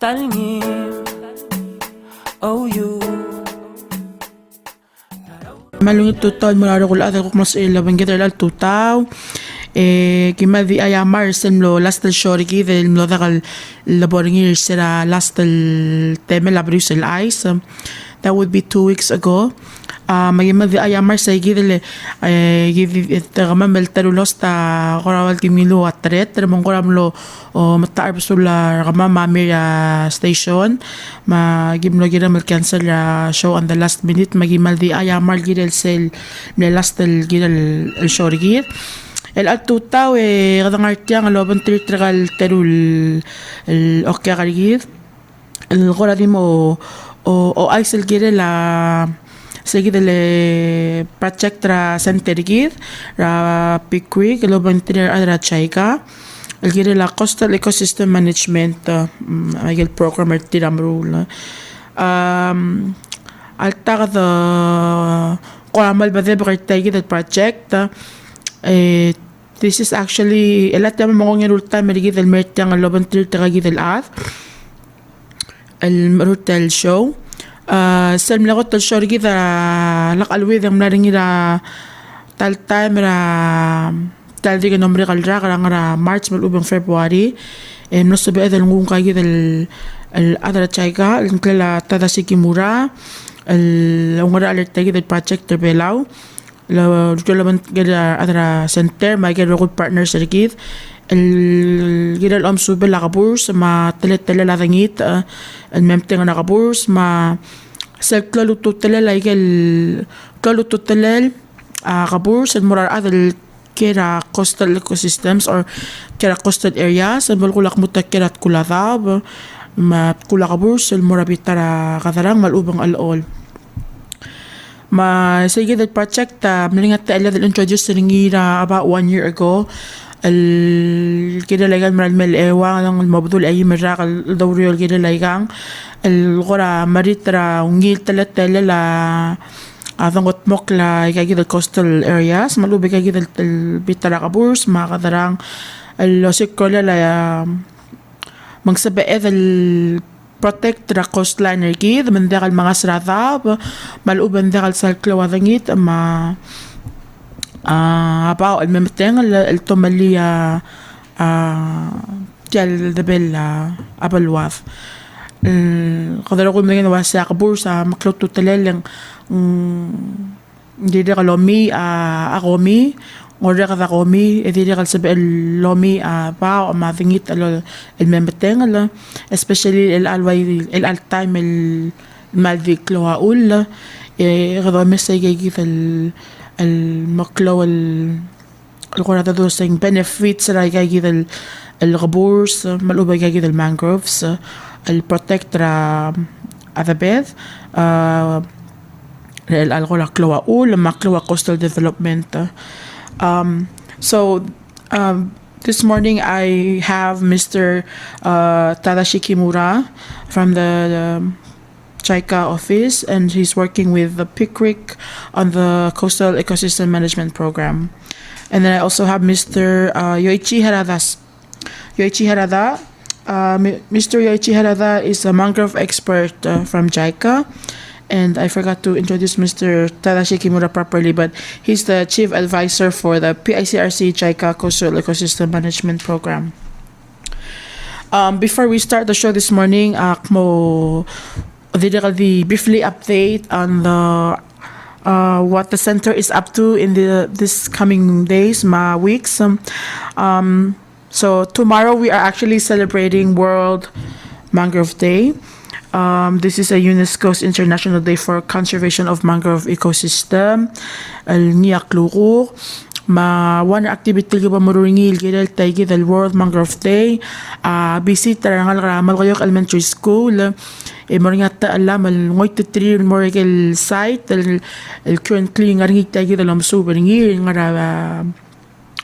talingin. Oh you malungit tutaw mula ko la ko mas 11 gitar al tutaw kima di ayamar semlo last del shorigi del mlo dagal laboringir sera last del teme la BERIUS el ice that would be 2 weeks ago magima di ayamar sa gidele tagama meltarulos ta korawal kimilo atret ramon koramlo matar sula kama mamira station magimlo gira mal cancel show on the last minute magimal di ayamar gidel sel me last del gidel el shorigi el altutaw kadang artiang lobon tritragal terul el okkarigid el goradimo o aisel gidel la seguida le project ra centerigid ra pickwick lobon tiner adra JICA el gire la coastal ecosystem management el programmer tiramrul alta da qoramal bade baqitay gid project this is actually elat tam mo ngirul time gid el mertang lobon tir tagagid el ath el hotel show سلم لغت الشورجي ذا لق الويذ منارني را تال تايم را تال ديك نمري قلرا قرا مارس ملوبن فبراير نص بهذا النقوم قاعد الأدرة جايكا الكلا تاداشي كيمورا الأمور على التاجد البروجكت بلاو لو رجل من قدر أدرة سنتر ما قدر يقول بارتنر شركيد الجيل الأم سوبر لغبورس ما تلت تلا لذنيت الممتن لغبورس ما سلكلو توتلا لايجل كلو توتلا غبورس المرار هذا كيرا coastal ecosystems or كيرا coastal areas بلغلق متكرة كل ذاب ما كل غبورس المرابي ترى غذران ملؤوبن الأول ما سيجد البروجكت ملينغت تألذ introduced about 1 year ago كده لقى المال ايوان المبذول اي مراق الدوري كده لقى الغرا مريترا ونجيل تلاتة لا اظن قد مقلا كده الكوستال ارياس مالو بكا كده البيترا قبورس ما غدران اللوسيكولا لا مكسب اذا protect the coastline كده من ذا المغاسرة ذاب مالو بن ذا السالكلو وذنيت اما about الممتين التومالية تيال دبل أبلواف قدر أقول مدين واسع بورصة مكلوتو تلالن ديري غلومي أغومي وريغ ذا غومي ديري غلسب اللومي باو ما ذنيت الممتين especially الالتايم المالذي كلوها أول غضو مسيجي جيث المقلو الغرادة دوسين benefits رايجا جيد الغبورس ملوبة جيد المانجروفز البروتكت را أذبيث الغرادة كلوا أول مقلو coastal development so this morning I have Mr. TADASHI KIMURA from the JICA office, and he's working with the Pickwick on the Coastal Ecosystem Management Program. And then I also have Mr. YOICHI HARADA. Mr. YOICHI HARADA is a mangrove expert from JICA, and I forgot to introduce Mr. TADASHI KIMURA properly, but he's the Chief Advisor for the PICRC JICA Coastal Ecosystem Management Program. Before we start the show this morning, the briefly update on the what the center is up to in this coming days, weeks. So tomorrow we are actually celebrating World Mangrove Day. This is a UNESCO's International Day for Conservation of Mangrove Ecosystem. Niyak Luro. one activity ko maruringil gidel taigi del World Mangrove Day visit tarangal ramal koyok elementary school moringat alam al ngoy titri morigel site el currently ngaringi taigi del amsu beringil ngara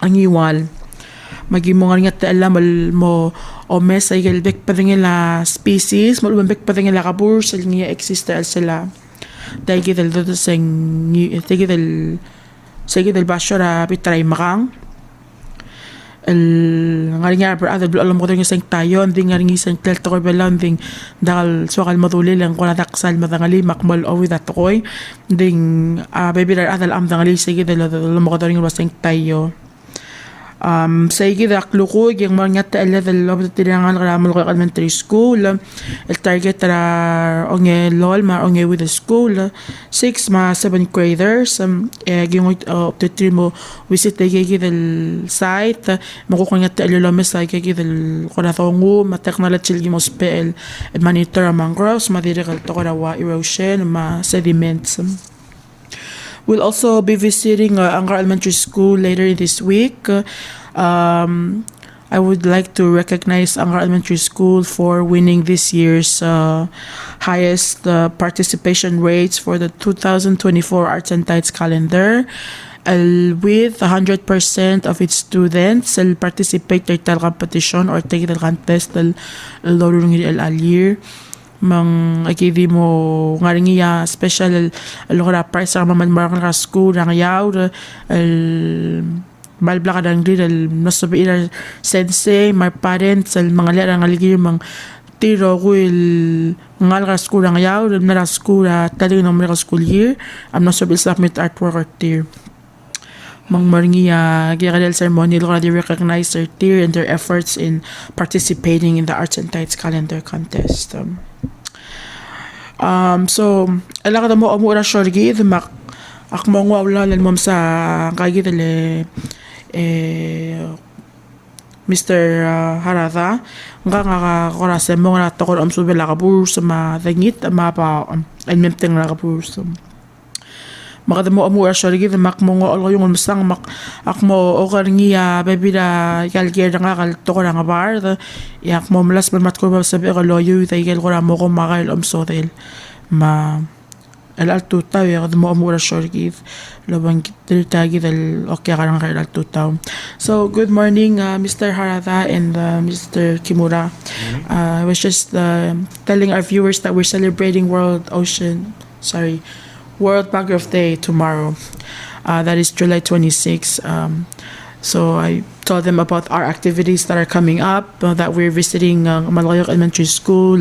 angiwal magimo ngaringat alam al mo o mes ay gel bek padingila species mo bek padingila kabur sel ngia existe al sila taigi del do seng taigi del Sige del basyo ra pitray makang nga rin nga brother alam ko rin isang tayo hindi nga rin isang telto ko belang ding dahil sukal matuli lang ko nataksal matangali makmal o with that koy ding baby rar adal am dangali sige dalo mo ko rin isang tayo Sige dakluko yung mga taala dalo tirangan karamol ko elementary school el target ra onge lol ma onge with the school 6 ma 7 graders yung up to 3 mo visit kay del site makukuha nga taala lo mesay kay del koratongo ma technology mo spell monitor mangroves ma direct to karawa erosion ma sediments. We'll also be visiting Angkor Elementary School later this week. I would like to recognize Angkor Elementary School for winning this year's highest participation rates for the 2024 Arts and Tides calendar. With 100% of its students participate in the competition or take the contest all year. Mang akidi mo ngaring iya special alora price ang maman school ang yaw balbla ka dang dil nasabi ila sensei my parents al mga lera ang aligi mang tiro ko ngal ka school ang yaw na school tali ng mga school year am nasabi submit artwork or tier mang maringiya giyakadal ceremony lo already recognize their tier and their efforts in participating in the Arts and Tides calendar contest. So ala ka mo amura shorgi mak akmo wala lan mom sa kagi dele Mr. Harada nga korase mo nga to ko am subela ka bur sa ma dangit ma pa an memteng ra ka bur sa makadamo amura shorgi mak mo nga yung musang mak akmo o karngiya bebida kalger nga kal to ko nga bar yak mo malas mat ko sa be ko loyo taykel ko mo ko makail am sotel ma alto taw ya mo amura shorgi labang tagi dal okay karang kay alto taw. So good morning Mr. Harada and Mr. Kimura. I was just telling our viewers that we're celebrating World Mangrove Day tomorrow. That is July 26. So I told them about our activities that are coming up, that we're visiting Mangrove Elementary School,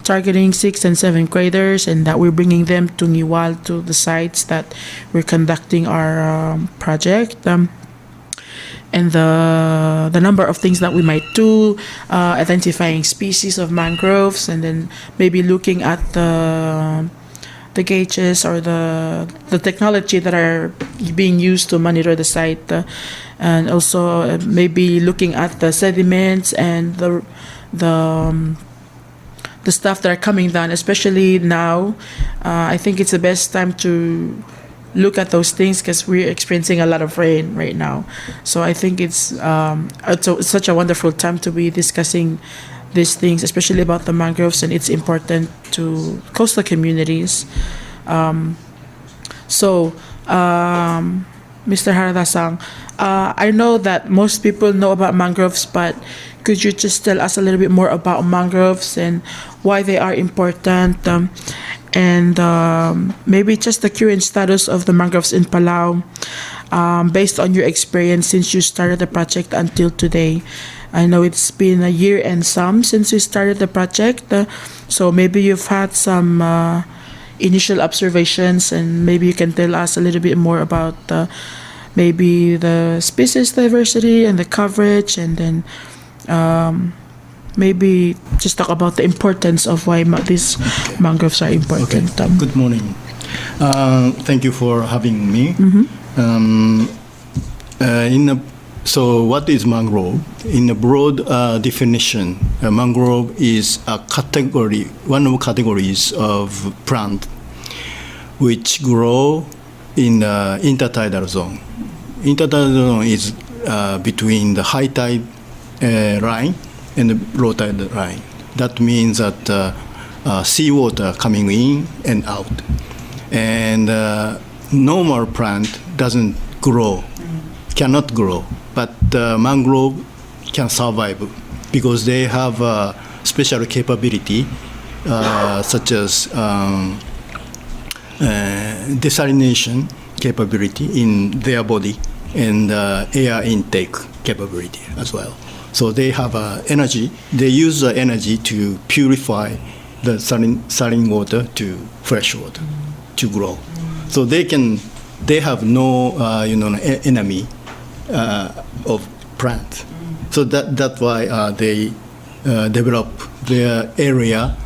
targeting 6 and 7 graders, and that we're bringing them to Niwal, to the sites that we're conducting our project. And the number of things that we might do, identifying species of mangroves, and then maybe looking at the gauges or the technology that are being used to monitor the site, and also maybe looking at the sediments and the stuff that are coming down, especially now. I think it's the best time to look at those things because we're experiencing a lot of rain right now. So I think it's such a wonderful time to be discussing these things, especially about the mangroves, and it's important to coastal communities. Mr. Harada-san, I know that most people know about mangroves, but could you just tell us a little bit more about mangroves and why they are important, and maybe just the current status of the mangroves in Palau, based on your experience since you started the project until today? I know it's been a year and some since you started the project, so maybe you've had some initial observations, and maybe you can tell us a little bit more about maybe the species diversity and the coverage, and then maybe just talk about the importance of why these mangroves are important. Okay. Good morning. Thank you for having me. So what is mangrove? In a broad definition, a mangrove is a category, one of the categories of plant which grow in the intertidal zone. Intertidal zone is between the high tide line and the low tide line. That means that seawater coming in and out. And normal plant doesn't grow, cannot grow. But mangrove can survive because they have a special capability, such as desalination capability in their body, and air intake capability as well. So they have energy. They use the energy to purify the saline water to fresh water to grow. So they have no enemy of plants. So that's why they develop their area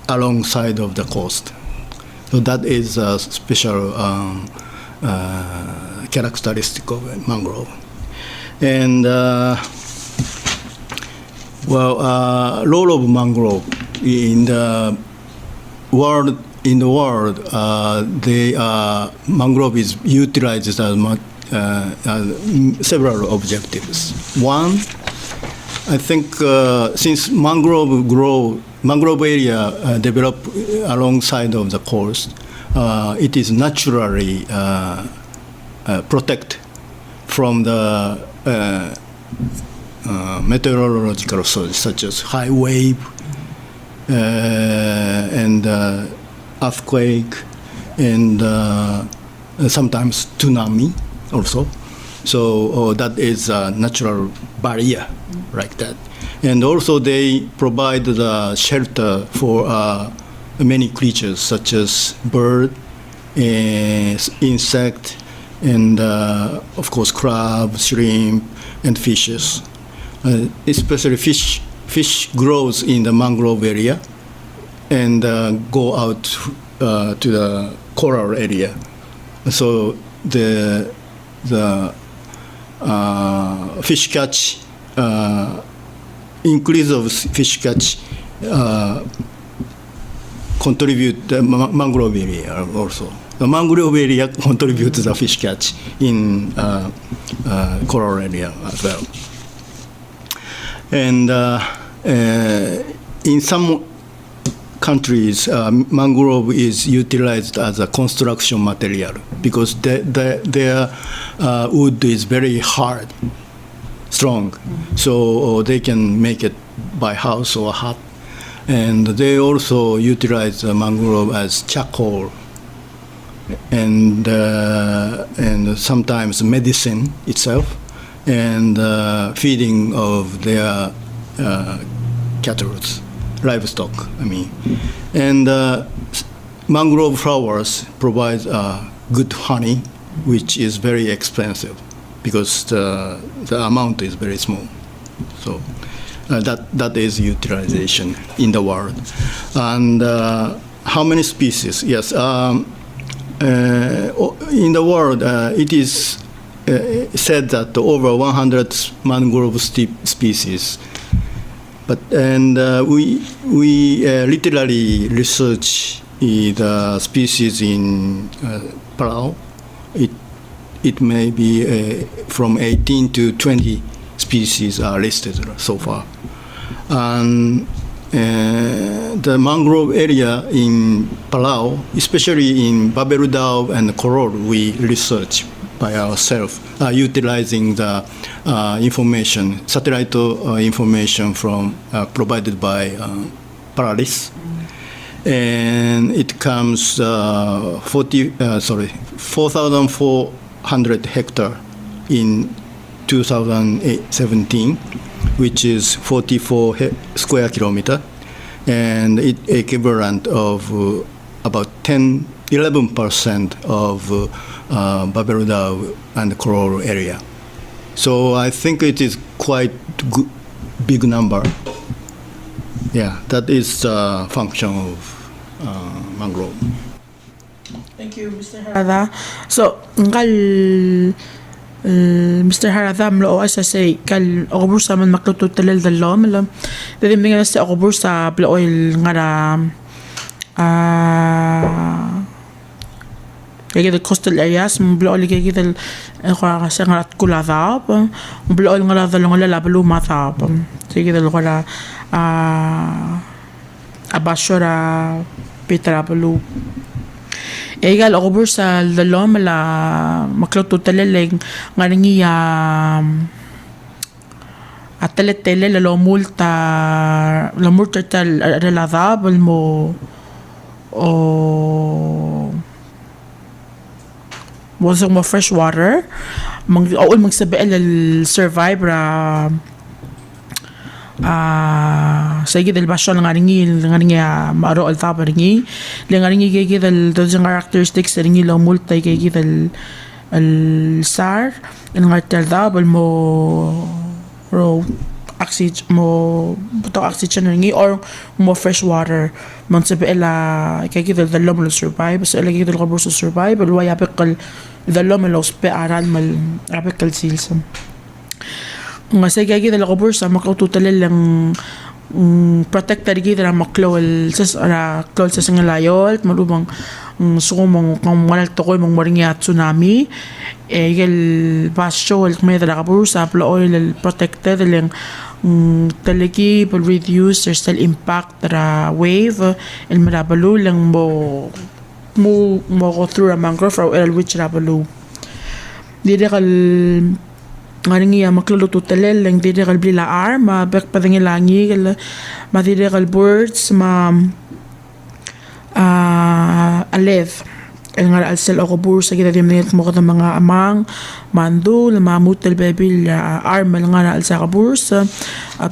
alongside of the coast. So that is a special characteristic of mangrove. And role of mangrove in the world. Mangrove is utilized as several objectives. One, I think since mangrove area develop alongside of the coast, it is naturally protect from the meteorological sources such as high wave and earthquake and sometimes tsunami also. So that is a natural barrier like that. And also they provide the shelter for many creatures such as bird, insect, and of course crab, shrimp, and fishes. Especially fish grows in the mangrove area and go out to the coral area. So the fish catch, increase of fish catch contribute the mangrove area also. The mangrove area contributes to the fish catch in coral area as well. And in some countries, mangrove is utilized as a construction material because their wood is very hard, strong, so they can make it by house or hut. And they also utilize mangrove as charcoal and sometimes medicine itself and feeding of their cattle, livestock, I mean. And mangrove flowers provide good honey, which is very expensive because the amount is very small. So that is utilization in the world. And how many species? Yes, in the world, it is said that over 100 mangrove species. We literally research the species in Palau. It may be from 18 to 20 species are listed so far. And the mangrove area in Palau, especially in Babeludao and Koror, we research by ourselves, utilizing the information, satellite information from provided by Polaris, and it comes 4,400 hectare in 2017, which is 44 square kilometer, and it equivalent of about 11% of Babeludao and Koror area. So I think it is quite big number. Yeah, that is the function of mangrove. Thank you, Mr. Harada. So, Mr. Harada, mlo as I say, kal okobur sa man makluto talil dalo, mlo. Dili mga sa okobur sa blo oil ngara kaya the coastal areas, blo oil kaya kita kasi ngarat kulada, blo oil ngara dalo ngala balu mata, kaya kita ngara abashora petra balu. Egal okobur sa dalo mala makluto talileng ngaringi at teletele la multa tal reladable mo o was mo fresh water magsabi survive ra sige del basyon nga ringi maro al tapa ringi kay dal those characteristics ringi lo multi kay dal al sar nga tel double mo ro oxygen mo buto oxygen ringi or mo fresh water man sabi kay dal mo survive so kay dal kabur so survive al waya pekal dal mo los pe aran mal apekal silsam nga sa kaya kita lakabur sa makaututalil lang protector kita na maklol sa singalayol malubang sukumong kung manal to ko mong maringya tsunami el basyo el kmay lakabur sa oil protected lang taliki will reduce there's still impact ra wave el marabalu lang mo go through a mangrove or el which rabalu dili kal ngaringi makluluto talel lang dili kal blila ma bek padangilangi kal madili kal birds alive el nga alsel ako bursa kita dimnet mo kada mga amang mandu mamutel bebil arm nga alsa ka bursa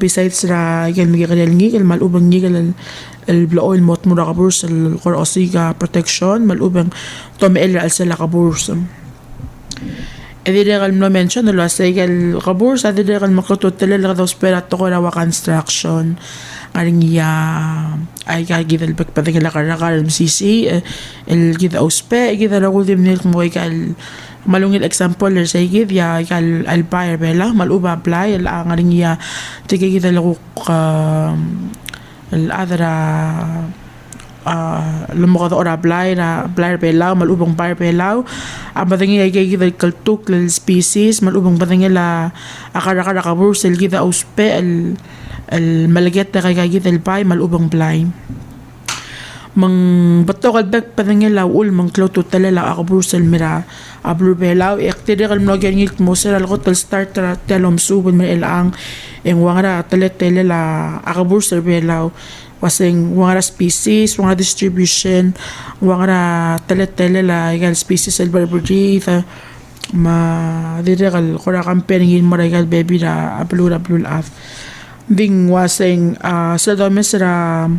besides ra igel migi kalelngi kal malubang ngi kal el bloil mot mura ka bursa el korosiga protection malubang tomel alsel ka bursa Ediregal no mention no say gal kabur sa ediregal makototele la dos pera to ko rawa construction aring ay gidal pag patingin la karakar MCC el gida uspe gida la ultim nil mo kal malungil example say gid kal alpair bela maluba apply el aring tige gida la el adra lumukad ora blair pelaw malubang bar pelaw badangi ay gida kaltuk lil species malubang badangi la akara kabur sel gida uspe el malaget na kay gida el pay malubang blay mang bato kalbek badangi la ul mang kloto talala akabur sel mira ablu pelaw ektede kal mnogyan ngik mo sel al hotel start telom subon mer elang en wangara talet la akabur sel pelaw wasing wangara species wangara distribution wangara tele la igal species el barbardi ma diregal kora campaign mo igal baby na aplul af ding wasing sa domesra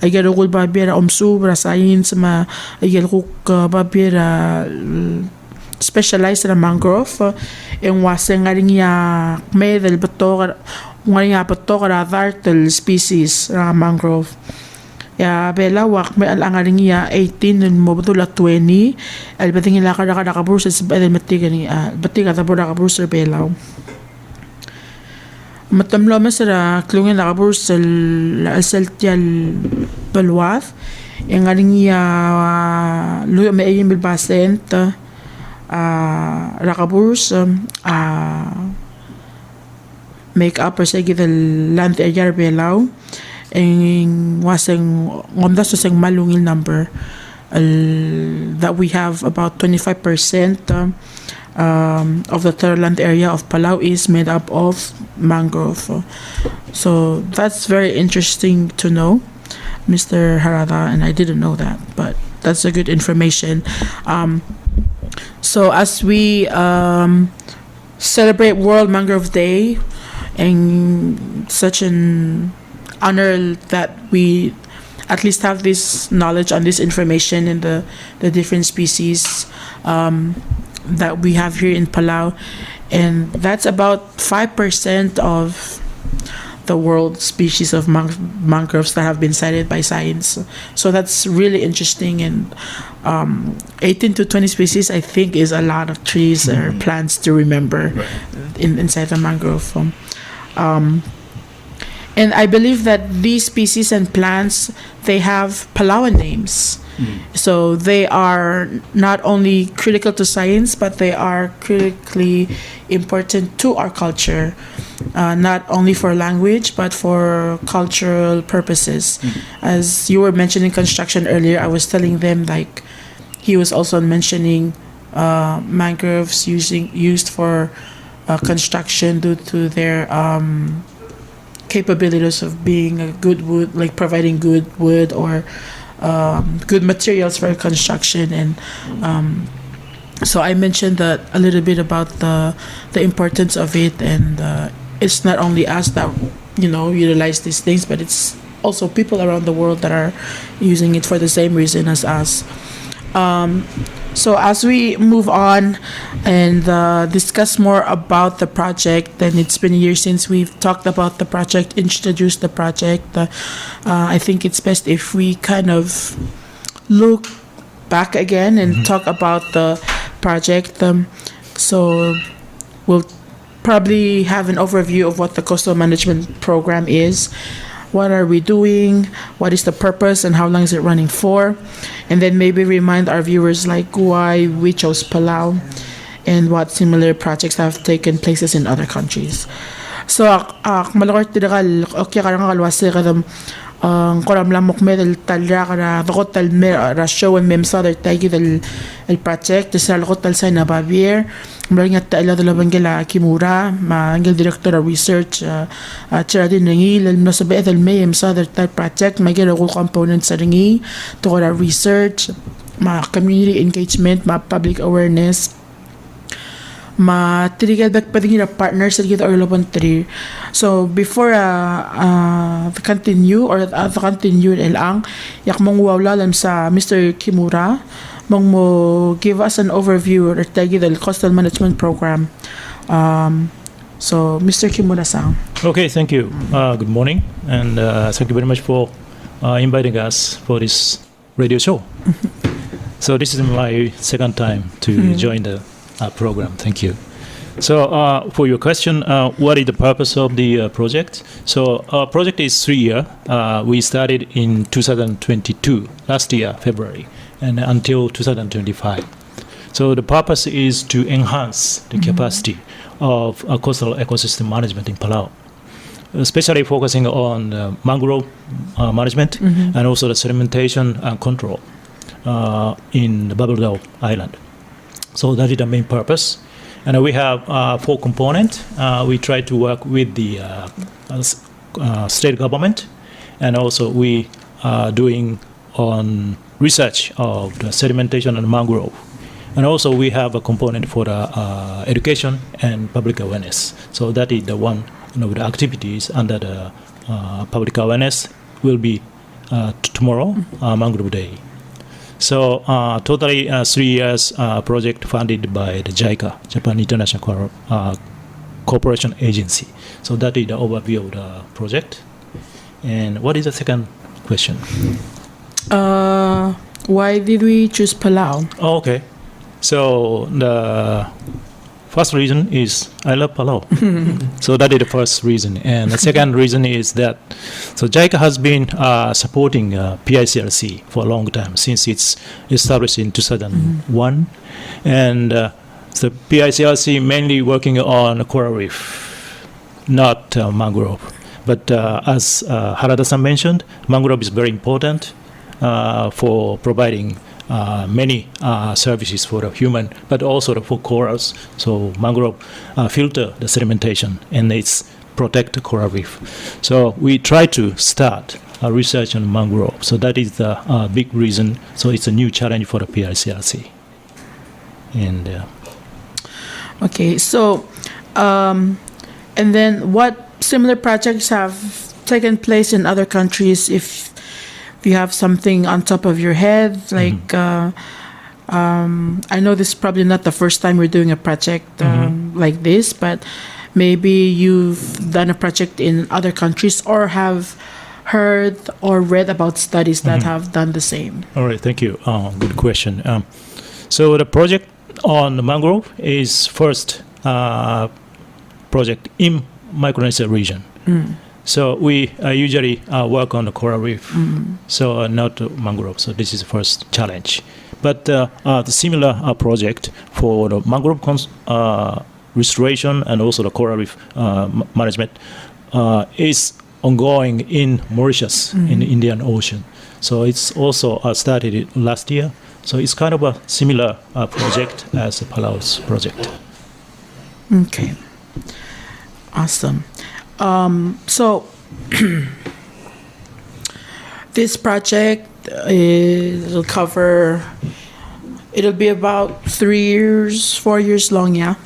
igal ugol babira omsubra science ma igal kuk babira specialized na mangrove en wasing ngaring medel bato ngayon pato kada turtle species mangrove ya bela wak may alangaring 18 nun mo betula 20 al bating ila kada kabur sa badal matiga ni bating kada bura kabur sa bela matamlo masara klungin la kabur sa saltial balwath yang ngaring luyo may bil basent rakabur make up sa gid land area belaw en wasang ngomda so sang malungil number that we have about 25% of the total land area of Palau is made up of mangrove so that's very interesting to know Mr. Harada and I didn't know that but that's a good information so as we celebrate World Mangrove Day and such an honor that we at least have this knowledge on this information in the different species that we have here in Palau and that's about 5% of the world species of mangroves that have been cited by science so that's really interesting and 18 to 20 species I think is a lot of trees or plants to remember inside the mangrove and I believe that these species and plants they have Palauan names so they are not only critical to science but they are critically important to our culture not only for language but for cultural purposes as you were mentioning construction earlier I was telling them like he was also mentioning mangroves used for construction due to their capabilities of being a good wood like providing good wood or good materials for construction and So I mentioned that a little bit about the importance of it, and it's not only us that utilize these things, but it's also people around the world that are using it for the same reason as us. So as we move on and discuss more about the project, then it's been a year since we've talked about the project, introduced the project. I think it's best if we kind of look back again and talk about the project. So we'll probably have an overview of what the coastal management program is. What are we doing? What is the purpose and how long is it running for? And then maybe remind our viewers like why we chose Palau and what similar projects have taken places in other countries. So malakot tidakal okay karang kalwase kadam koram lamok medal talra kara dakot tal mer show and mem sadar tagi del el project sa lakot tal sa nabavier mlaring at taila del Bangela Kimura mangel director of research chira din ngi lal nasabe del mem sadar tal project magel ko component sa ngi to research ma community engagement ma public awareness ma-trigger back pa din partners sa gito or labontary. So before continue or continue lang yak mong wawlalam sa Mr. Kimura mong mo give us an overview or tagi del coastal management program. So Mr. Kimura-san. Okay, thank you. Good morning, and thank you very much for inviting us for this radio show. So this is my second time to join the program. Thank you. So for your question, what is the purpose of the project? So our project is 3 year. We started in 2022, last year, February, and until 2025. So the purpose is to enhance the capacity of coastal ecosystem management in Palau, especially focusing on mangrove management and also the sedimentation and control in the Babelgao Island. So that is the main purpose. And we have 4 components. We try to work with the state government, and also we are doing on research of the sedimentation and mangrove. And also we have a component for the education and public awareness. So that is the one of the activities under the public awareness will be tomorrow, Mangrove Day. So totally 3 years project funded by the JICA, Japan International Cooperation Agency. So that is the overview of the project. And what is the second question? Why did we choose Palau? Oh, okay. So the first reason is I love Palau. So that is the first reason. And the second reason is that so JICA has been supporting PICLC for a long time, since it's established in 2001. And the PICLC mainly working on coral reef, not mangrove. But as Harada-san mentioned, mangrove is very important for providing many services for the human, but also for corals. So mangrove filter the sedimentation and it's protect the coral reef. So we try to start research on mangrove. So that is the big reason. So it's a new challenge for the PICLC. And okay, so and then what similar projects have taken place in other countries? If you have something on top of your head, like I know this is probably not the first time we're doing a project like this, but maybe you've done a project in other countries or have heard or read about studies that have done the same. All right, thank you. Good question. So the project on the mangrove is first project in Micronesia region. So we usually work on the coral reef, so not mangrove. So this is the first challenge. But the similar project for the mangrove restoration and also the coral reef management is ongoing in Mauritius in the Indian Ocean. So it's also started last year. So it's kind of a similar project as the Palau's project. Okay, awesome. So this project will cover It'll be about 3 years, 4 years long, yeah.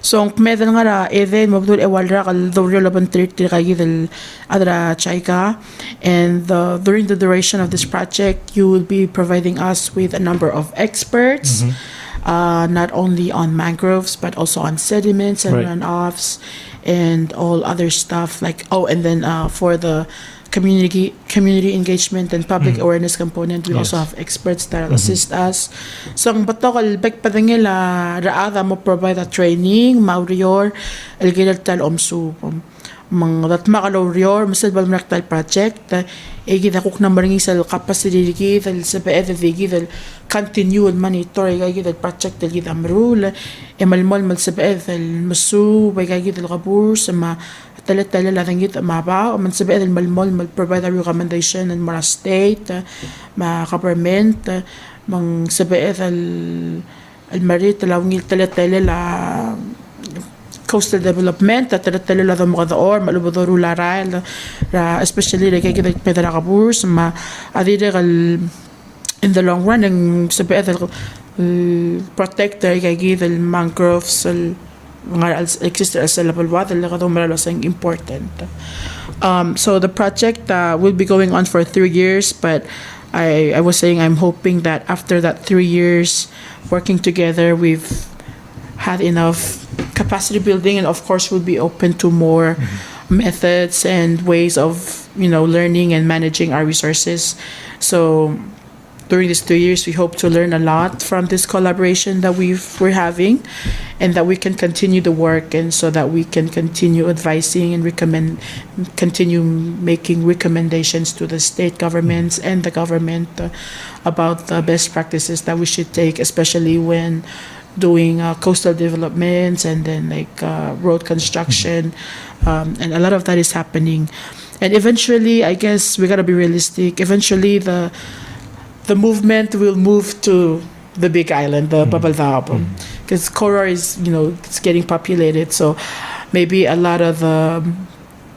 So, ang medal nga ra, then, mabdul ewalra kal doryo laban trit kagi del adra chaika. And during the duration of this project, you will be providing us with a number of experts, not only on mangroves, but also on sediments and Right. runoffs and all other stuff like, and then for the community engagement and public awareness component, we also Yes. have experts that assist us. So ang batokal bek padangila raada mo provide a training maurior elgidal tal omsu mang dat makalorior masal bal naktal project egida kuk number ng isal capacity gidal sa paed gidal continue monitor gidal project gidal amrul emalmol mal sa paed masu bay gidal kabur sa ma tala la tanggit maba o man sabi el malmol mal provide a recommendation and mara state ma government mang sabi el marit lawngil tala la coastal development tala la do mga daor malubodoro la especially like kay pedra kaburs ma adire in the long run ang sabi el protector kay gidal mangroves exist as a level water important. So the project will be going on for 3 years, but I was saying I'm hoping that after that 3 years working together, we've had enough capacity building, and of course we'll be open to more methods and ways of learning and managing our resources. So during these 2 years, we hope to learn a lot from this collaboration that we're having, and that we can continue the work, and so that we can continue advising and continue making recommendations to the state governments and the government about the best practices that we should take, especially when doing coastal developments and then road construction, and a lot of that is happening. And eventually, I guess we gotta be realistic. Eventually, the movement will move to the big island, the Babaldao, because Koror is, it's getting populated. So maybe a lot of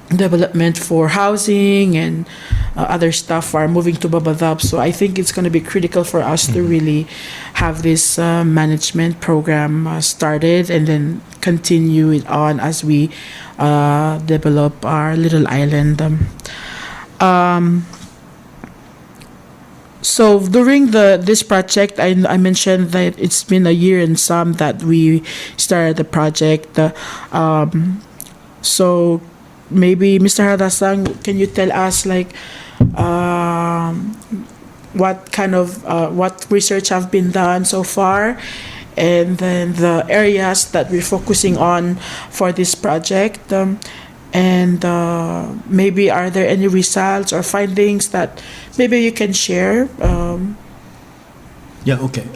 development for housing and other stuff are moving to Babaldao. So I think it's going to be critical for us to really have this management program started, and then continue it on as we develop our little island. So during this project, I mentioned that it's been a year and some that we started the project. So maybe Mr. Harada-san, can you tell us what kind of what research have been done so far, and then the areas that we're focusing on for this project? And maybe are there any results or findings that maybe you can share? Yeah, okay.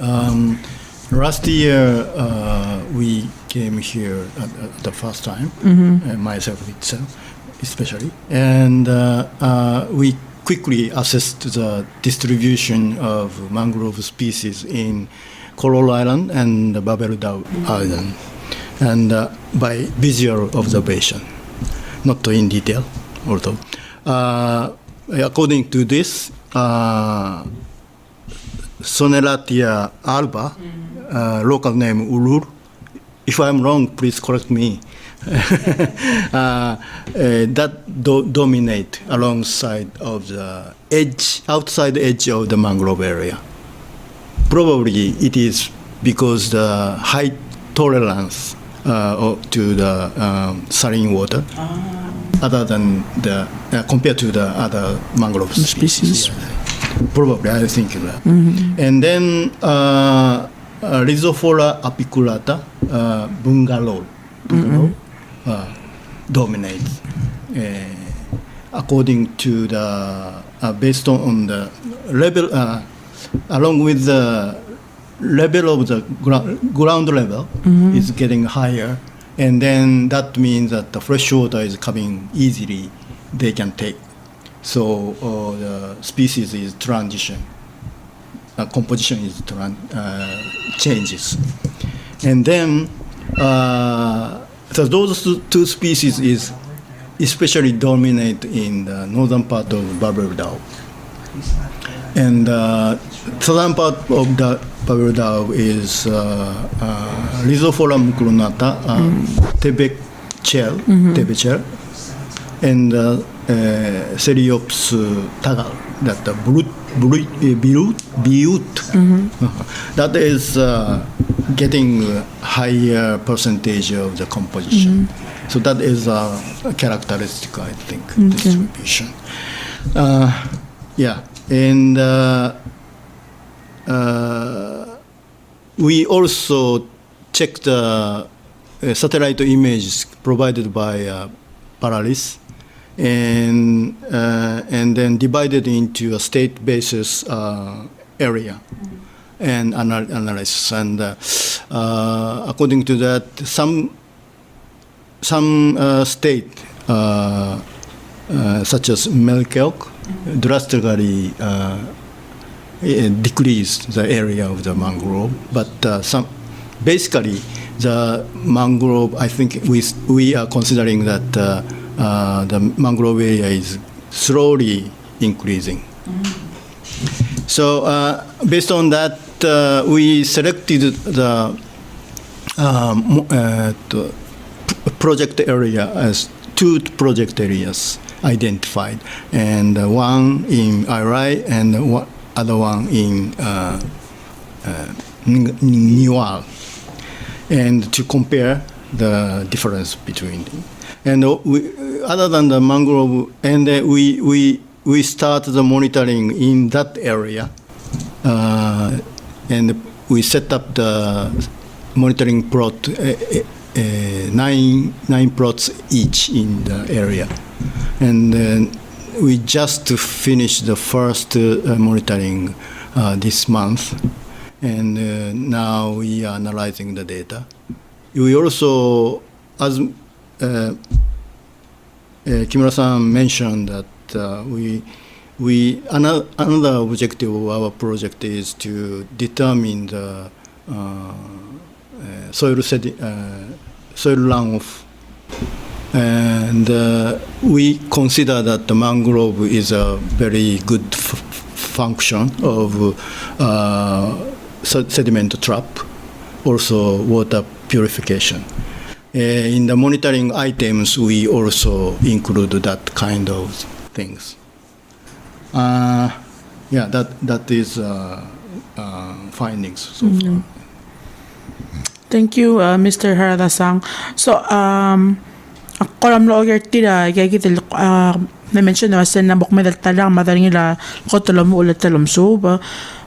Last year, we came here at the first time, myself itself, especially, and we quickly assessed the distribution of mangrove species in Coral Island and Babelda Island, and by visual observation. Not in detail, although. According to this, Soneratia alba, local name Ulur. If I'm wrong, please correct me. That dominate alongside of the outside edge of the mangrove area. Probably it is because the high tolerance to the saline water, other than compared to the other mangrove species. Yeah. Probably, I think that. And then Rhizophora apiculata, bungalow dominates. According to the based on the level, along with the level of the ground level is getting higher, and then that means that the fresh water is coming easily, they can take. So the species is transition, composition is changes. And then so those two species is especially dominate in the northern part of Babelda. And southern part of the Pavlodau is Rhizophora mucronata, tebechel, and Seriops tagal, that beut. That is getting higher percentage of the composition. So that is a characteristic, I think, distribution. Yeah, and we also checked the satellite images provided by Polaris, and then divided into a state basis area and analysis. And according to that, some state such as Melkelk drastically decreased the area of the mangrove, but basically the mangrove, I think we are considering that the mangrove area is slowly increasing. So based on that, we selected the project area as 2 project areas identified, and one in Irai and other one in Niwal, and to compare the difference between them. And other than the mangrove, and we start the monitoring in that area, and we set up the monitoring plot, 9 plots each in the area, and then we just finished the first monitoring this month, and now we are analyzing the data. We also, as Kimura-san mentioned, that another objective of our project is to determine the soil runoff, and we consider that the mangrove is a very good function of sediment trap, also water purification. In the monitoring items, we also include that kind of things. Yeah, that is findings so far. Thank you, Mr. Harada-san. So, ako lang lawyer tira, gagit na-mention na sa nabok may talang madaling ila ko talam mo ulit talam so ba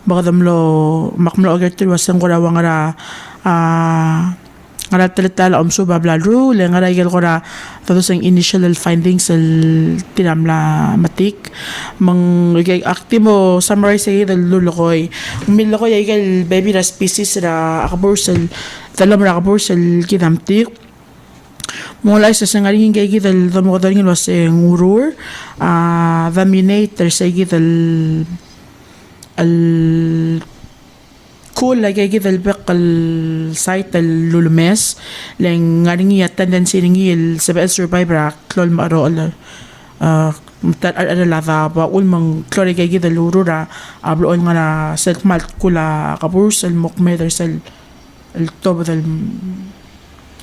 baka damlo makmlo lawyer tira sang ko rawang ara ngara talatala omso ba bla rule ngara igel ko ra tados ang initial findings el tinamla matik mang aktimo summarize ay dal lulokoy milo ko igel baby ra species ra akabursel talam ra akabursel kidamtik mula sa sangaring gigi dal damodaring was ngurur the minator sa gidal al cool lagi gidal bekal site al lulumes leng ngaring ya tendency ringi el sabay survivor klol maro al mutat al lava ba ulmang klol lagi gidal urura abloon nga na self malt kula kaburs al mokmeder sel el tobo del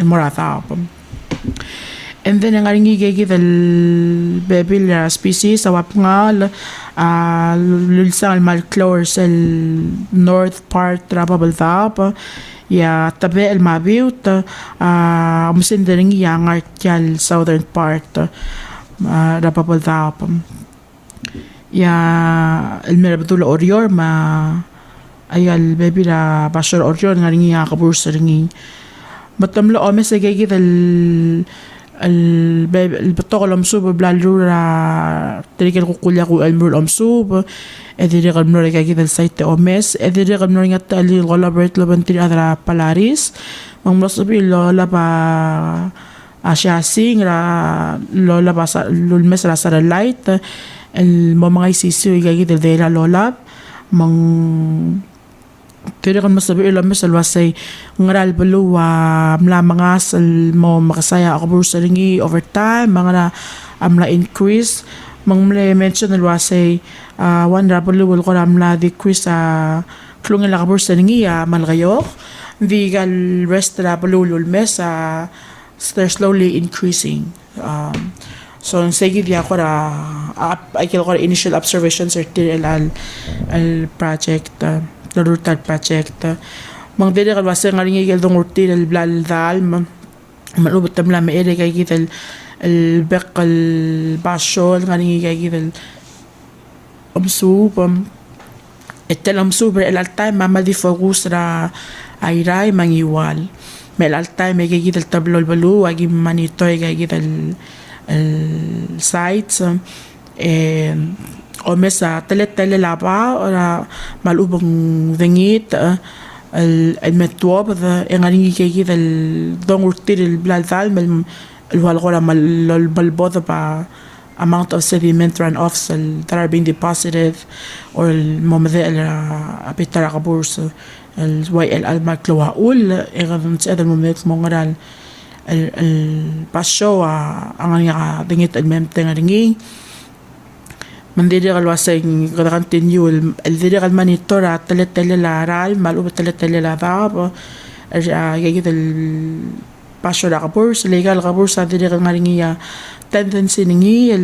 morata. And then ang aring gigi del bebil species awap nga lulsang malclor sa north part rapabal tap ya tabi el mabiut musindaring yang artial southern part rapabal tap ya el merabatul orior ma ayal bebil basur orior ngaring ya kaburs ringi batamlo omes gigi del البطاقة المصوبة بلا اللورة تريك القولة قو المر المصوب إذا رجع منور كذا السايت أومس إذا رجع منور يتالي الغلابرت لبنتي هذا بلاريس مملصبي لا با أشياسين لا با المس راسر اللايت المماعي سيسو كذا الديلا لولاب من Tiri kan masabi ilang misal wasay ngaral balo mla mga mo makasaya ako bro sa ringi over time mga na amla increase Mangmle mention alwasay one rabulul ko ramla di quiz flung la kabur sa ngiya malgayok vigal rest rabulul mesa they're slowly increasing. So sige dia ko I kill ko initial observations or al project the rutal project mang dili ka wasa ngaling igel dong urtil al blal dal malubot tamla me ere kay gital al bekal basol ngaling igay gital etel super el time mama di focus ra ayray mangiwal mel al time igay gital tablol balu agi manito igay gital sites o mesa tele laba ora malubong dengit المتواب يعني كي كذا الدونغ تير البلاد مال الوالغورا مال البلبوضة با amount of sediment runoffs that are being deposited or الممذئ البيتر عبورس الواي المكلوها أول إغاظن سيادة الممذئ مونغرال الباشو أغاني دنيت الممتنة دنيا من ديري الواسين قد continue الديري المانيتورا تلتلي لارال مالوبة تلتلي لاباب يجد الباشو لغبورس ليغا الغبورس ديري المارينيا tendency نيجي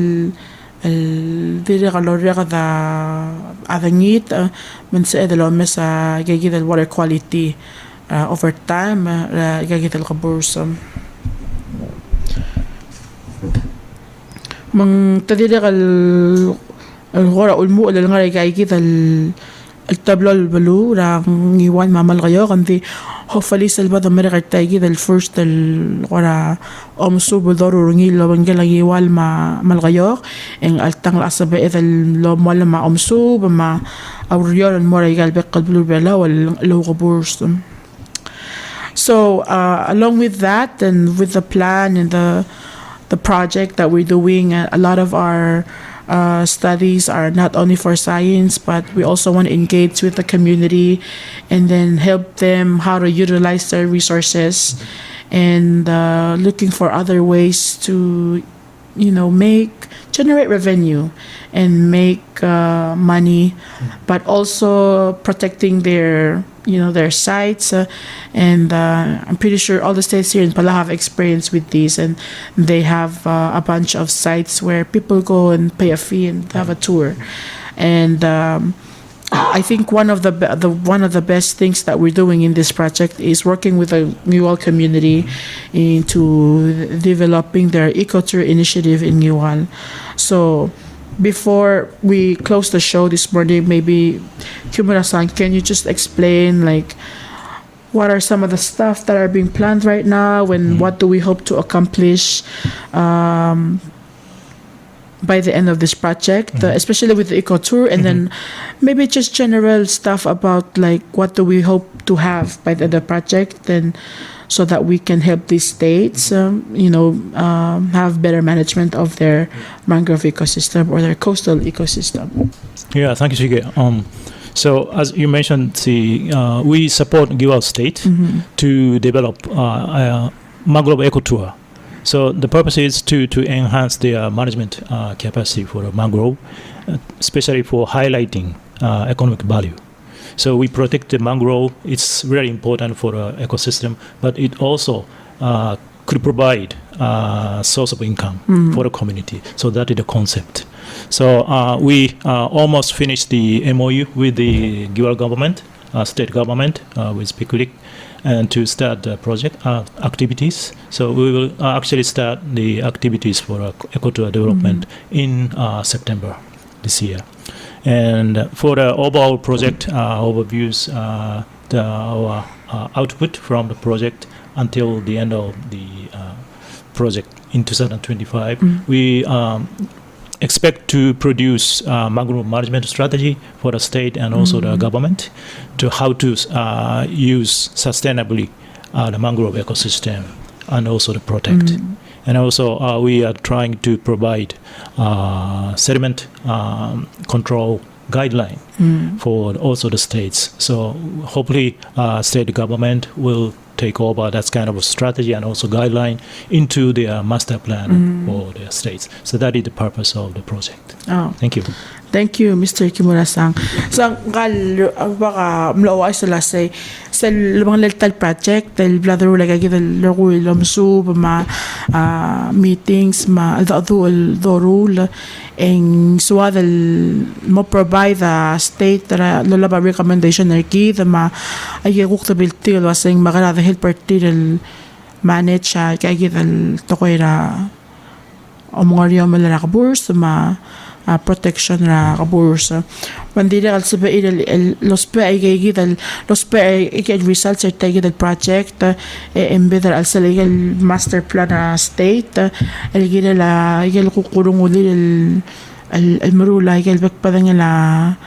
الديري اللوريغا ذا أذنيت من سيد الومس يجد الwater quality over time يجد الغبورس من تديري الغرة والمؤل الغرة جاي كذا التابلو البلو را نيوان مع ملغيو عندي hopefully سلبا مرة جاي كذا الفرست الغرة أمسو بدورو رنجي لو بنجلا يوال مع ملغيو إن التنغ الأسبوع إذا لو مال مع أمسو بما أو ريال المرة يجال بقى البلو بلا واللو غبورس. So along with that and with the plan and the project that we're doing, a lot of our studies are not only for science, but we also want to engage with the community and then help them how to utilize their resources and looking for other ways to, generate revenue and make money, but also protecting their sites. And I'm pretty sure all the states here in Pala have experience with these, and they have a bunch of sites where people go and pay a fee and have a tour. And I think one of the best things that we're doing in this project is working with the Newell community into developing their eco-tour initiative in Newell. So before we close the show this morning, maybe Kimura-san, can you just explain what are some of the stuff that are being planned right now and what do we hope to accomplish by the end of this project, especially with the eco tour, and then maybe just general stuff about what do we hope to have by the project, and so that we can help these states, have better management of their mangrove ecosystem or their coastal ecosystem. Yeah, thank you, Shige. So as you mentioned, we support Newell State to develop mangrove eco tour. So the purpose is to enhance their management capacity for mangrove, especially for highlighting economic value. So we protect the mangrove. It's very important for the ecosystem, but it also could provide a source of income for the community. So that is the concept. So we almost finished the MOU with the Newell government, state government, with PICLIC, and to start the project activities. So we will actually start the activities for eco-tour development in September this year. And for the overall project overviews, our output from the project until the end of the project in 2025, we expect to produce mangrove management strategy for the state and also the government to how to use sustainably the mangrove ecosystem and also to protect. And also we are trying to provide sediment control guideline for also the states. So hopefully state government will take over that kind of strategy and also guideline into their master plan for their states. So that is the purpose of the project. Oh. Thank you. Thank you, Mr. Kimura-san. So, baka mlawa sila sa mga little project, dahil bladder like I give a rule, ma meetings, ma the rule, and so mo provide the state that lulaba recommendation na give ma ay guktabilti wasing makarada help party manage kaya give tokoira omoryo malala kaburs ma protection ra kabursa mandira kal sabe los pe ay gigit los pe ay results ay tagit el project embedar al legal master plan state el gila la el kukurung uli el marula el bakpadang la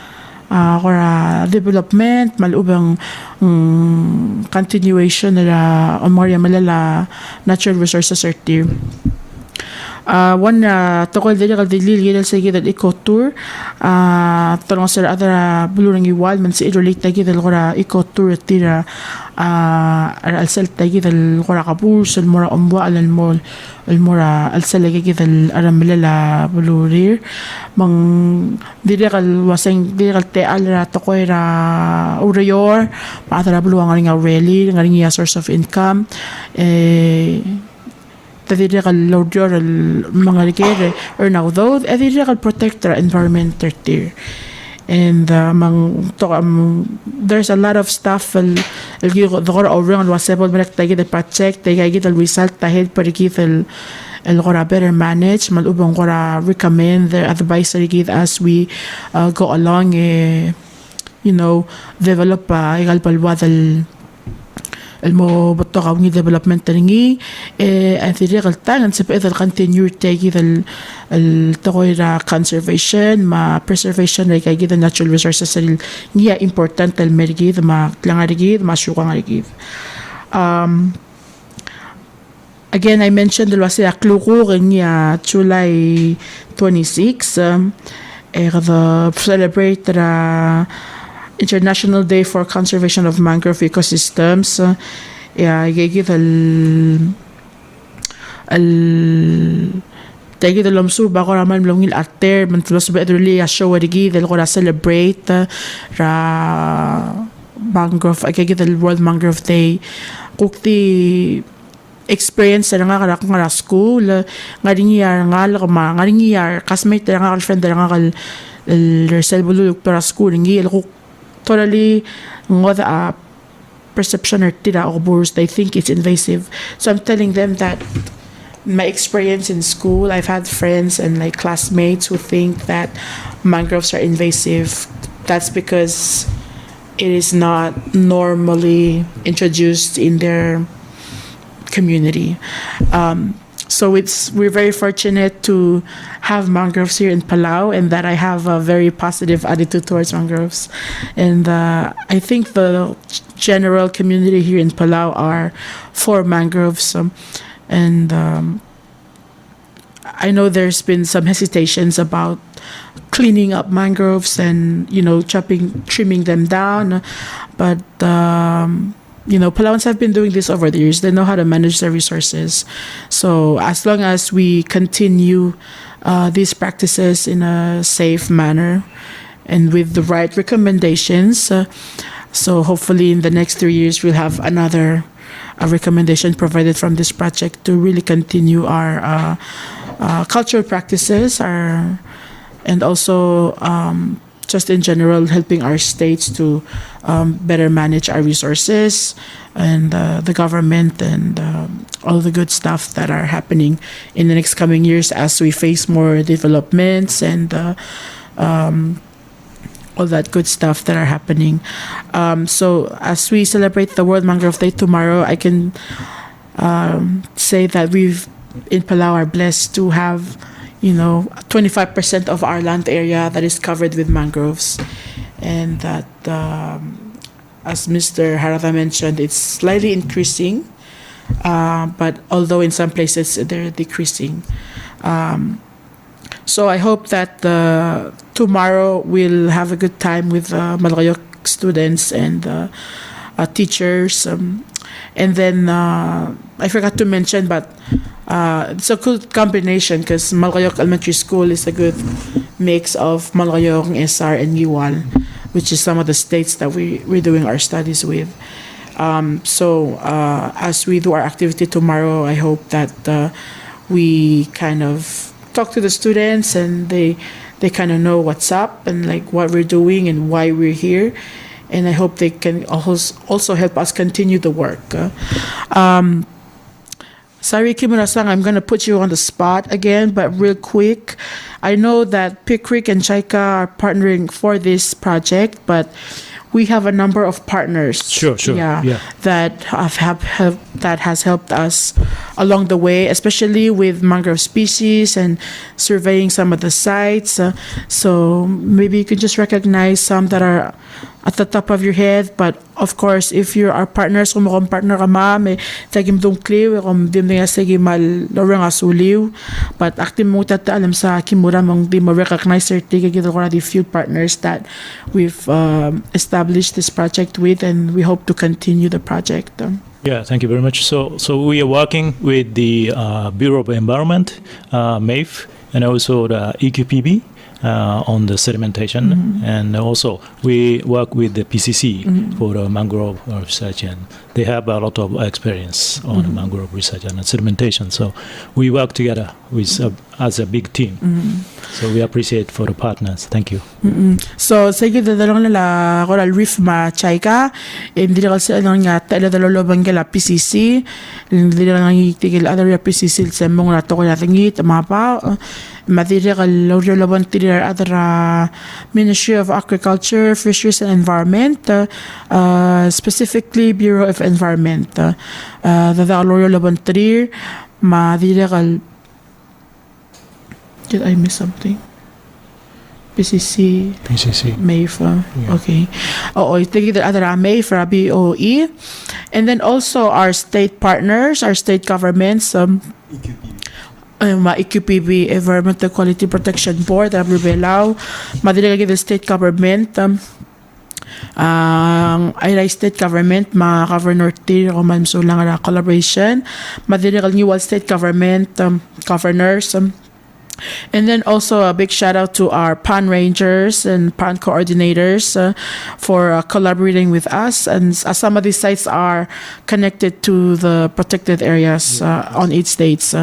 kora development malubang continuation la omoria malala natural resources are one tokol dili kal dilil gidal sa gidal eco tour tanong sir other bulurang iwal man si relate na gidal kora eco tour tira al sel ta gidal kora kabur sel mora ombwa al mol al mora al sel gidal aramela bulurir mang dili kal waseng dili kal te al ra tokoy ra urayor paatara buluang nga rally nga source of income tadirigal lodyor mga ligere or now though tadirigal protector environment tier and there's a lot of stuff the overall wasable malak tagi the project tagi the result tahid parigit el gora better manage malubong gora recommend the advisory give as we go along develop igal palwadal الmo بطاقة وني development تنجي أثير غلطان نسبة إذا continue تيجي التغير conservation ما preservation رجع جدا natural resources اللي important المرجي ما كلامرجي ما شو كلامرجي again I mentioned الواسي أكلوغو غني July 26 celebrate International Day for Conservation of Mangrove Ecosystems. يجي تجي اللمسو بقرا من ملوني الأكتر من تلصق بقدرلي عشوا رجي الغرا celebrate را mangrove أجي World Mangrove Day كوكتي experience na nga kara school ngaringyar ngaringyar classmate na nga friend na nga sel bululuk para school ngi totally ngoda perception or tira or burst they think it's invasive, so I'm telling them that my experience in school, I've had friends and like classmates who think that mangroves are invasive. That's because it is not normally introduced in their community. So we're very fortunate to have mangroves here in Palau, and that I have a very positive attitude towards mangroves. And I think the general community here in Palau are for mangroves. And I know there's been some hesitations about cleaning up mangroves and, trimming them down. But Palauans have been doing this over the years. They know how to manage their resources. So as long as we continue these practices in a safe manner and with the right recommendations, so hopefully in the next 3 years we'll have another recommendation provided from this project to really continue our cultural practices, and also just in general helping our states to better manage our resources and the government and all the good stuff that are happening in the next coming years as we face more developments and all that good stuff that are happening. So as we celebrate the World Mangrove Day tomorrow, I can say that we've in Palau are blessed to have 25% of our land area that is covered with mangroves, and that as Mr. Harada mentioned, it's slightly increasing, but although in some places they're decreasing. So I hope that tomorrow we'll have a good time with Malayoc students and teachers, And then I forgot to mention, but it's a good combination because Malgayok Elementary School is a good mix of Malgayok, SR, and UWAL, which is some of the states that we're doing our studies with. So as we do our activity tomorrow, I hope that we kind of talk to the students and they kind of know what's up and like what we're doing and why we're here. And I hope they can also help us continue the work. Sorry, Kimura-san, I'm going to put you on the spot again, but real quick. I know that Pickrick and JICA are partnering for this project, but we have a number of partners. Sure. Yeah. That that has helped us along the way, especially with mangrove species and surveying some of the sites. So maybe you could just recognize some that are at the top of your head, but of course, if you're our partners, kung makong partner ka ma, may tagim dong kliw, kung dim nga sige mal lorang asuliw, but active mo tata alam sa Kimura mong di mo recognize sir tiga kita already few partners that we've established this project with, and we hope to continue the project. Yeah, thank you very much. So we are working with the Bureau of Environment, MAFE, and also the EQPB. On the sedimentation, and also we work with the PCC for mangrove research, and they have a lot of experience on mangrove research and sedimentation. So we work together with as a big team. So we appreciate for the partners. Thank you. So sige dadalong nila coral reef ma JICA, hindi nila kasi anong nga taladalolobang gala PCC, hindi nila nangitigil other PCC sa mong nato ko natingit mapa. Madira kalorolobang tirir other Ministry of Agriculture, Fisheries and Environment, specifically Bureau of Environment. Dadalorolobang tirir madira kal. Did I miss something? PCC, MAFRA. Yeah. Okay. Oh, thinking the other MAFRA, BOE, and then also our state partners, our state governments. EQPB, Environmental Quality Protection Board, WBLAW, madilagay the state government, ay state government, mga governor tier, o lang collaboration, madilagay new state government, governors, and then also a big shout out to our PAN rangers and PAN coordinators for collaborating with us. And some of these sites are connected to the protected areas on 8 states.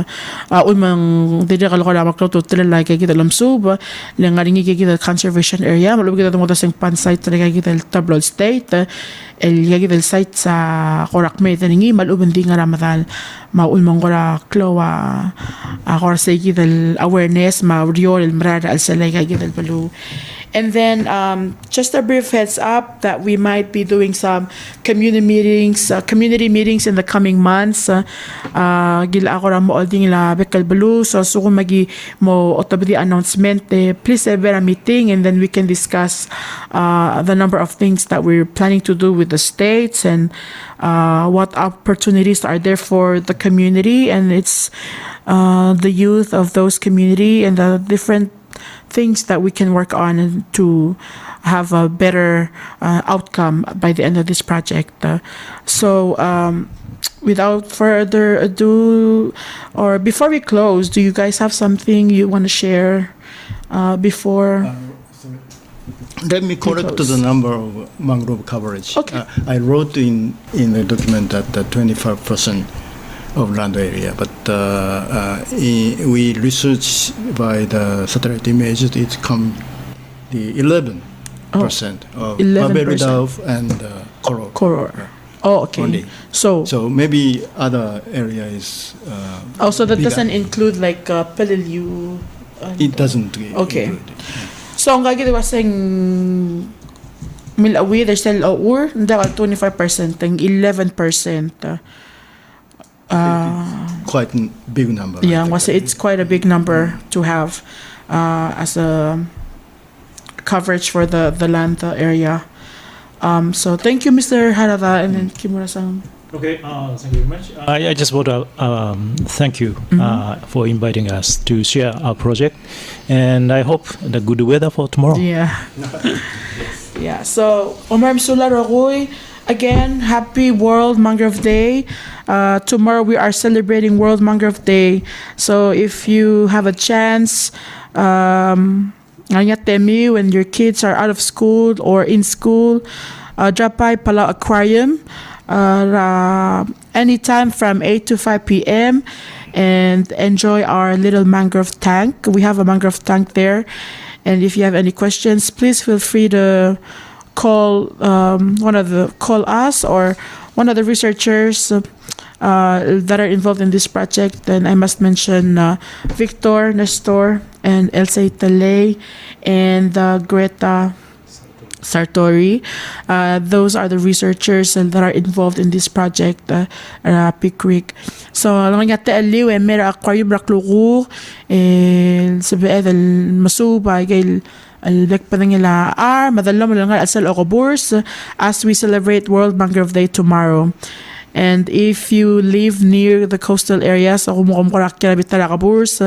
Umang didikal ko lang makluto tilala kay kita lamsub, langaringi kay kita conservation area, malubig kita tungkol sa PAN site talaga kita Tablol State, el site sa Korakme taningi malubindi nga ramadan maulmong kora kloa akor sa kita awareness ma riol el mrada al salay kita balu. And then just a brief heads up that we might be doing some community meetings in the coming months. Gila ako ra mo olding la bekal balu, so kung magi mo otobdi announcement, please have a meeting and then we can discuss the number of things that we're planning to do with the states and what opportunities are there for the community and it's the youth of those community and the different things that we can work on to have a better outcome by the end of this project. So without further ado, or before we close, do you guys have something you want to share before? Let me correct the number of mangrove coverage. Okay. I wrote in the document that 25% of land area, but we research by the satellite images, it come the 11% of barberry dove and coral. Oh, okay. Only. So maybe other area is. So that bigger. doesn't include like Peleliu. It doesn't. Okay. Include. So ang gagawin was saying milawi there's still or 25% and 11%. Quite a big number. Yeah, it's quite a big number to have as a coverage for the land area. So thank you, Mr. Harada, and then Kimura-san. Okay, thank you very much. I just want to thank you for inviting us to share our project, and I hope the good weather for tomorrow. Yeah. Yeah. So Omar Msula Rogoy, Again, happy World Mangrove Day. Tomorrow we are celebrating World Mangrove Day. So if you have a chance, when your kids are out of school or in school, drop by Palau Aquarium anytime from 8 to 5 p.m. and enjoy our little mangrove tank. We have a mangrove tank there. And if you have any questions, please feel free to call us or one of the researchers that are involved in this project. And I must mention Victor, Nestor, and Elsa Italay, and Greta Sartori. Those are the researchers that are involved in this project, Pickwick. So, alam nga aliw mera aquarium rakluku sabi masuba gay albek pa nila madala mo lang asal okoburs as we celebrate World Mangrove Day tomorrow. And if you live near the coastal areas, ako mo kumkorak kaya bitala kaburs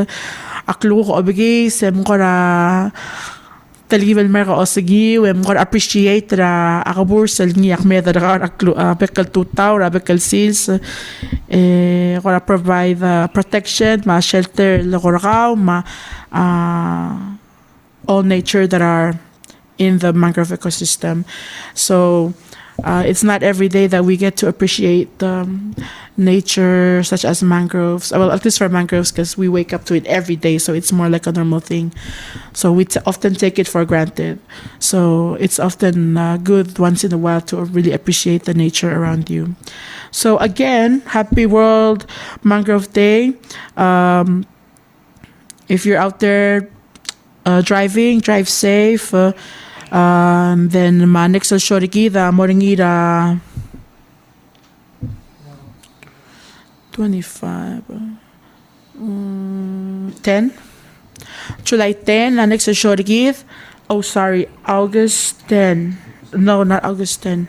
akluku ko obigay sa mukora talgivel merka o sige we mo appreciate ra akabur sel ni akmeda ra bekal tutaw ra bekal seals kora provide protection ma shelter lokorakaw ma all nature that are in the mangrove ecosystem. So it's not every day that we get to appreciate nature such as mangroves. Well, at least for mangroves, because we wake up to it every day, so it's more like a normal thing. So we often take it for granted. So it's often good once in a while to really appreciate the nature around you. So again, happy World Mangrove Day. If you're out there driving, drive safe. Then next shorigi the moringira 25 10 July 10 next shorigi August 10 no not August 10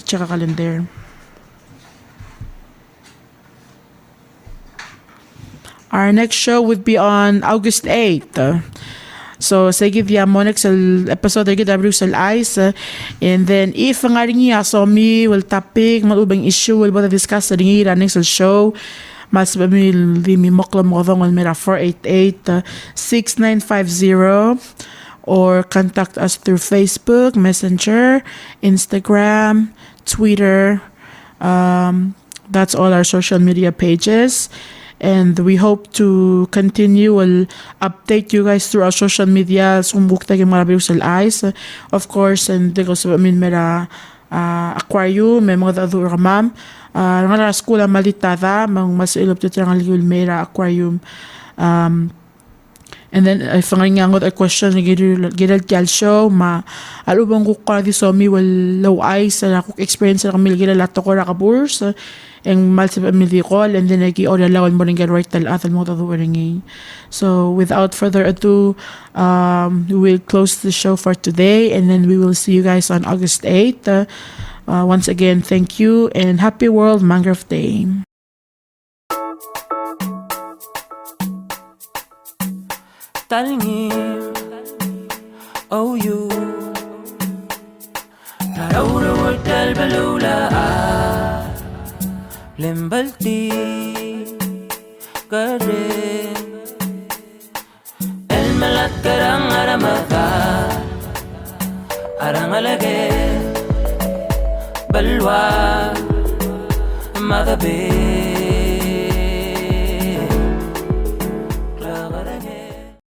check a calendar. Our next show would be on August 8th. So, sige via Monix episode ng BERIUS CHAIS. And then, if ang aring so me will topic, malubang issue, will ba discuss sa ringi running sa show, mas ba mi moklam mo kong mera 488-6950 or contact us through Facebook, Messenger, Instagram, Twitter. That's all our social media pages. And we hope to continue will update you guys through our social media. Sumbuk tayo mga BERIUS CHAIS. Of course, and because mera aquarium, may mga daduro ka ma'am. Nga school ang malitada, mas ilop dito ang liul mera aquarium. And then, if ang nga a question, gidal tial show, alubang kukala di somi, low eyes, kuk experience na kami, gidal lato ko rakaburs, and multiple call, and then nag-i-order lawan mo rin right tal atal mo tatuwaring. So, without further ado, we will close the show for today, and then we will see you guys on August 8th. Once again, thank you, and happy World Mangrove Day. Talingin, oh you Naraura wardal balula Lembalti Karin El malat karang aramata Arang alage Balwa Madabe